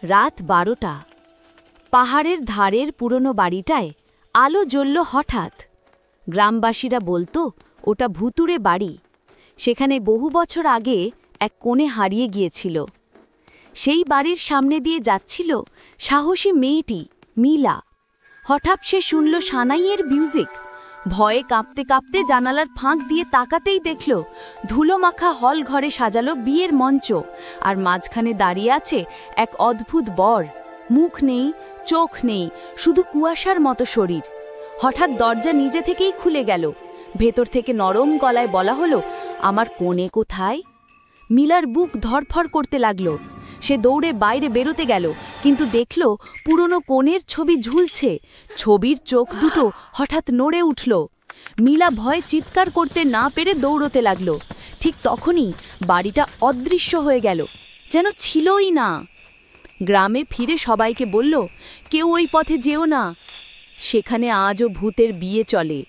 রাত 12টা। পাহাড়ের ধারের পুরনো বাড়িটায় আলো জ্বলল হঠাৎ। গ্রামবাসীরা বলতো ওটা ভুতুড়ে বাড়ি, সেখানে বহু বছর আগে এক কোণে হারিয়ে গিয়েছিল। সেই বাড়ির সামনে দিয়ে যাচ্ছিল সাহসী মেয়েটি মিলা। হঠাৎ সে শুনল সানাইয়ের মিউজিক। ভয়ে কাঁপতে কাঁপতে জানালার ফাঁক দিয়ে তাকাতেই দেখল ধুলোমাখা হল ঘরে সাজালো বিয়ের মঞ্চ, আর মাঝখানে দাঁড়িয়ে আছে এক অদ্ভুত বর। মুখ নেই, চোখ নেই, শুধু কুয়াশার মতো শরীর। হঠাৎ দরজা নিজে থেকেই খুলে গেল। ভেতর থেকে নরম গলায় বলা হলো, আমার কোণে কোথায়? মিলার বুক ধড়ফড় করতে লাগল। সে দৌড়ে বাইরে বেরোতে গেল, কিন্তু দেখল পুরনো কোণের ছবি ঝুলছে। ছবির চোখ দুটো হঠাৎ নড়ে উঠল। মিলা ভয়ে চিৎকার করতে না পেরে দৌড়তে লাগল। ঠিক তখনই বাড়িটা অদৃশ্য হয়ে গেল, যেন ছিলই না। গ্রামে ফিরে সবাইকে বলল, কেউ ওই পথে যেও না, সেখানে আজও ভূতের বিয়ে চলে।